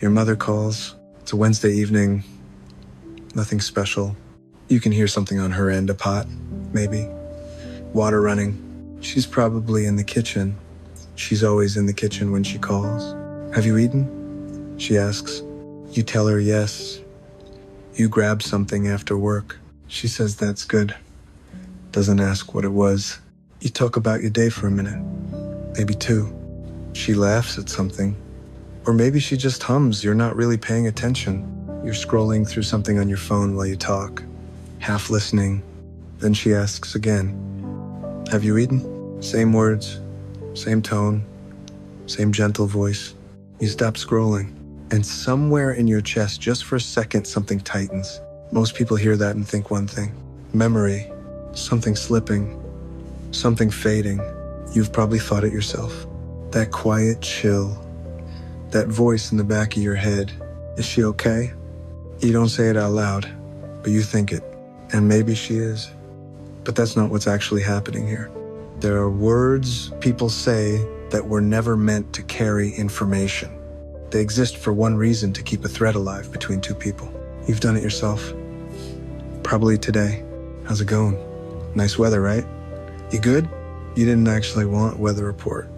Your mother calls. It's a Wednesday evening. Nothing special. You can hear something on her end, a pot, maybe. Water running. She's probably in the kitchen. She's always in the kitchen when she calls. Have you eaten? She asks. You tell her yes. You grab something after work. She says that's good. Doesn't ask what it was. You talk about your day for a minute. Maybe two. She laughs at something. Or maybe she just hums. You're not really paying attention. You're scrolling through something on your phone while you talk, half listening. Then she asks again. Have you eaten? Same words, same tone, same gentle voice. You stop scrolling. And somewhere in your chest, just for a second, something tightens. Most people hear that and think one thing. Memory. Something slipping. Something fading. You've probably thought it yourself. That quiet chill. That voice in the back of your head. Is she okay? You don't say it out loud, but you think it. And maybe she is. But that's not what's actually happening here. There are words people say that were never meant to carry information. They exist for one reason, to keep a thread alive between two people. You've done it yourself. Probably today. How's it going? Nice weather, right? You good? You didn't actually want weather report.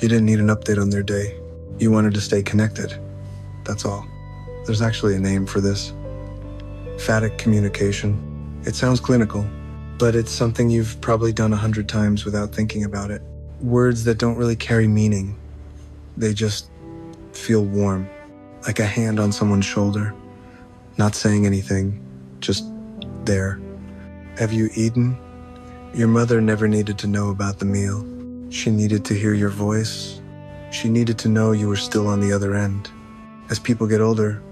You didn't need an update on their day. You wanted to stay connected. That's all. There's actually a name for this. Phatic communication. It sounds clinical, but it's something you've probably done 100 times without thinking about it. Words that don't really carry meaning. They just feel warm, like a hand on someone's shoulder, not saying anything, just there. Have you eaten? Your mother never needed to know about the meal. She needed to hear your voice. She needed to know you were still on the other end. As people get older,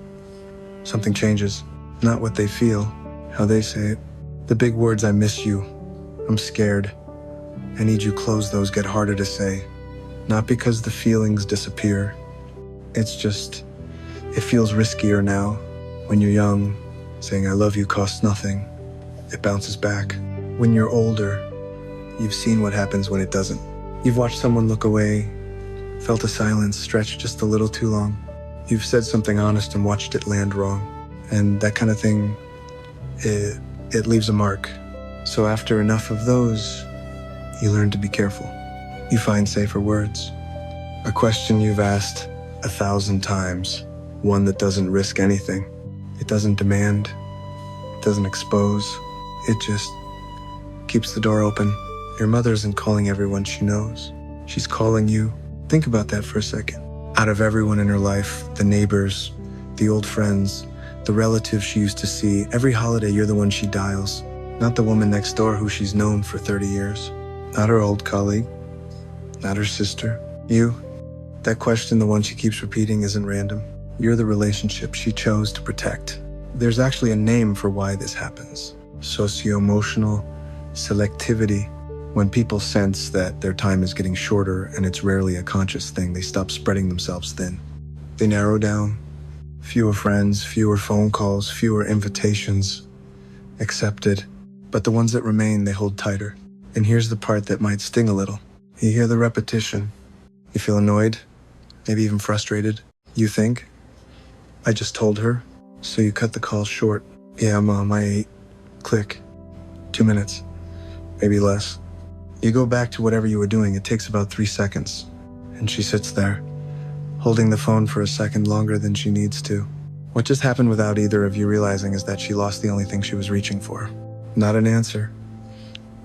something changes. Not what they feel, how they say it. The big words, I miss you, I'm scared, I need you close, those get harder to say. Not because the feelings disappear. It's just, it feels riskier now. When you're young, saying I love you costs nothing. It bounces back. When you're older, you've seen what happens when it doesn't. You've watched someone look away, felt a silence stretch just a little too long. You've said something honest and watched it land wrong. And that kind of thing, it leaves a mark. So after enough of those, you learn to be careful. You find safer words. A question you've asked 1,000 times. One that doesn't risk anything. It doesn't demand. It doesn't expose. It just keeps the door open. Your mother isn't calling everyone she knows. She's calling you. Think about that for a second. Out of everyone in her life, the neighbors, the old friends, the relatives she used to see, every holiday you're the one she dials. Not the woman next door who she's known for 30 years. Not her old colleague. Not her sister. You. That question, the one she keeps repeating, isn't random. You're the relationship she chose to protect. There's actually a name for why this happens. Socio-emotional selectivity. When people sense that their time is getting shorter and it's rarely a conscious thing, they stop spreading themselves thin. They narrow down. Fewer friends, fewer phone calls, fewer invitations accepted. But the ones that remain, they hold tighter. And here's the part that might sting a little. You hear the repetition. You feel annoyed, maybe even frustrated. You think, I just told her. So you cut the call short. Yeah, Mom, I ate. Click. 2 minutes. Maybe less. You go back to whatever you were doing. It takes about 3 seconds. And she sits there, holding the phone for a second longer than she needs to. What just happened without either of you realizing is that she lost the only thing she was reaching for. Not an answer.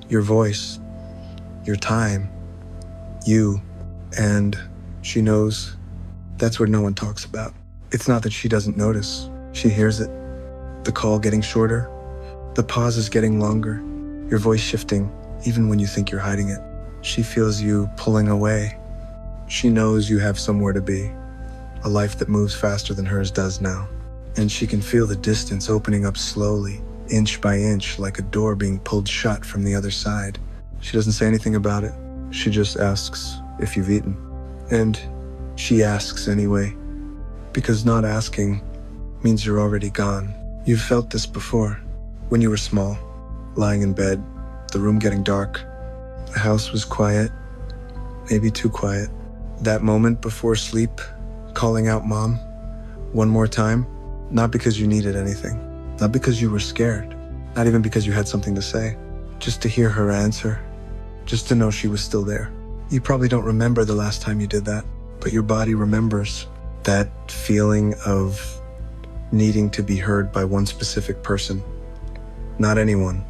Your voice. Your time. You. And she knows. That's what no one talks about. It's not that she doesn't notice. She hears it. The call getting shorter. The pauses getting longer. Your voice shifting, even when you think you're hiding it. She feels you pulling away. She knows you have somewhere to be. A life that moves faster than hers does now. And she can feel the distance opening up slowly, inch by inch, like a door being pulled shut from the other side. She doesn't say anything about it. She just asks if you've eaten. And she asks anyway, because not asking means you're already gone. You've felt this before, when you were small, lying in bed, the room getting dark. The house was quiet, maybe too quiet. That moment before sleep, calling out Mom, One more time, not because you needed anything, not because you were scared, not even because you had something to say, just to hear her answer, just to know she was still there. You probably don't remember the last time you did that, but your body remembers that feeling of needing to be heard by one specific person, not anyone.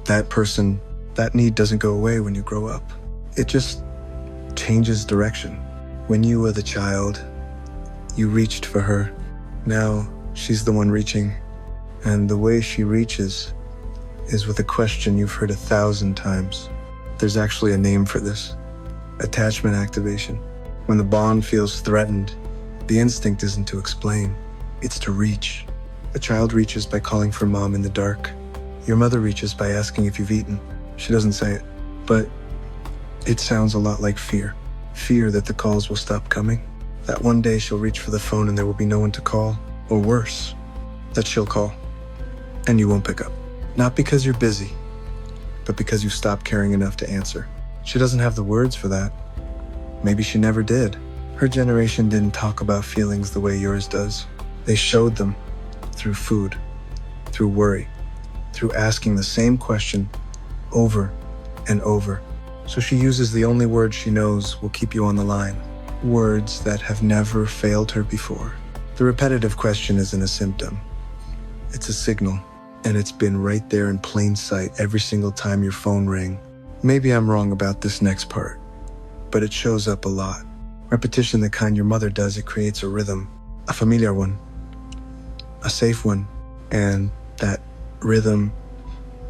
That person, that need doesn't go away when you grow up. It just changes direction. When you were the child, you reached for her. Now she's the one reaching, and the way she reaches is with a question you've heard 1,000 times. There's actually a name for this: attachment activation. When the bond feels threatened, the instinct isn't to explain, it's to reach. A child reaches by calling for mom in the dark. Your mother reaches by asking if you've eaten. She doesn't say it, but it sounds a lot like fear. Fear that the calls will stop coming. That one day she'll reach for the phone and there will be no one to call. Or worse, that she'll call and you won't pick up. Not because you're busy, but because you stopped caring enough to answer. She doesn't have the words for that. Maybe she never did. Her generation didn't talk about feelings the way yours does. They showed them through food, through worry, through asking the same question over and over. So she uses the only words she knows will keep you on the line. Words that have never failed her before. The repetitive question isn't a symptom. It's a signal, and it's been right there in plain sight every single time your phone rang. Maybe I'm wrong about this next part, but it shows up a lot. Repetition, the kind your mother does, it creates a rhythm, a familiar one, a safe one, and that rhythm,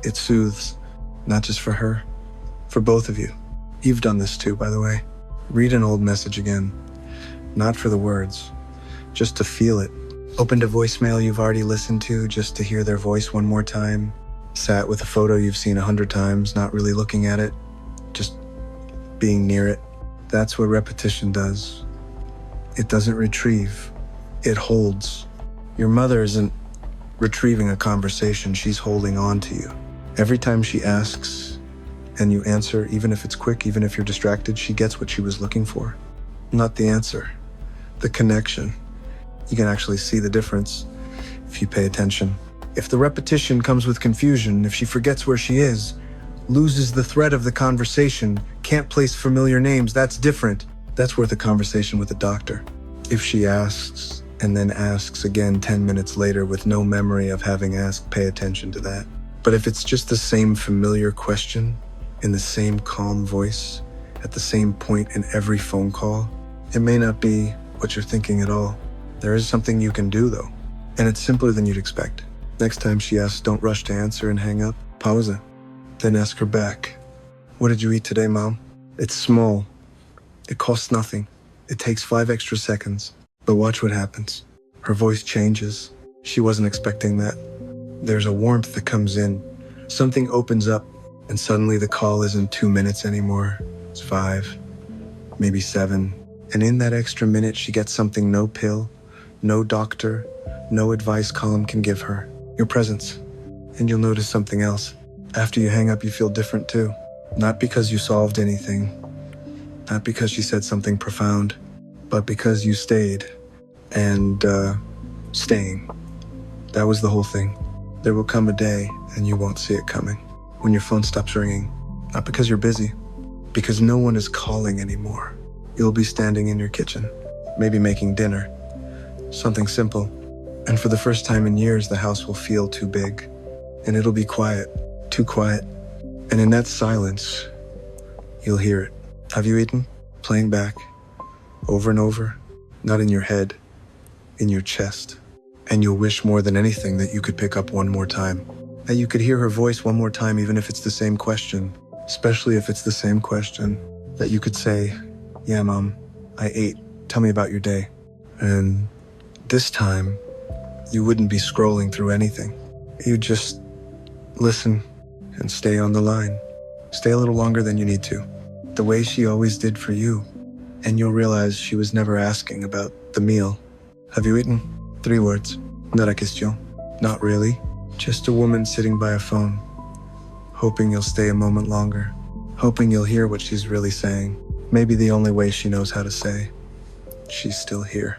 it soothes, not just for her, for both of you. You've done this too, by the way. Read an old message again, not for the words, just to feel it. Opened a voicemail you've already listened to just to hear their voice one more time. Sat with a photo you've seen 100 times, not really looking at it, just being near it. That's what repetition does. It doesn't retrieve, it holds. Your mother isn't retrieving a conversation, she's holding on to you. Every time she asks, and you answer, even if it's quick, even if you're distracted, she gets what she was looking for. Not the answer, the connection. You can actually see the difference if you pay attention. If the repetition comes with confusion, if she forgets where she is, loses the thread of the conversation, can't place familiar names, that's different. That's worth a conversation with a doctor. If she asks and then asks again 10 minutes later with no memory of having asked, pay attention to that. But if it's just the same familiar question, in the same calm voice, at the same point in every phone call, it may not be what you're thinking at all. There is something you can do though, and it's simpler than you'd expect. Next time she asks, don't rush to answer and hang up. Pause it. Then ask her back. What did you eat today, Mom? It's small. It costs nothing. It takes 5 extra seconds. But watch what happens. Her voice changes. She wasn't expecting that. There's a warmth that comes in. Something opens up. And suddenly the call isn't 2 minutes anymore. It's 5, maybe 7. And in that extra minute, she gets something no pill, no doctor, no advice column can give her. Your presence. And you'll notice something else. After you hang up, you feel different too. Not because you solved anything, not because she said something profound, but because you stayed. And staying. That was the whole thing. There will come a day and you won't see it coming. When your phone stops ringing, not because you're busy, because no one is calling anymore. You'll be standing in your kitchen, maybe making dinner, something simple. And for the first time in years, the house will feel too big, and it'll be quiet, too quiet. And in that silence, you'll hear it. Have you eaten? Playing back, over and over, not in your head, in your chest. And you'll wish more than anything that you could pick up one more time. That you could hear her voice one more time, even if it's the same question, especially if it's the same question, that you could say, yeah, Mom, I ate. Tell me about your day. And this time, you wouldn't be scrolling through anything. You'd just listen and stay on the line. Stay a little longer than you need to, the way she always did for you. And you'll realize she was never asking about the meal. Have you eaten? 3 words. Not a question. Not really. Just a woman sitting by a phone, hoping you'll stay a moment longer, hoping you'll hear what she's really saying. Maybe the only way she knows how to say, she's still here.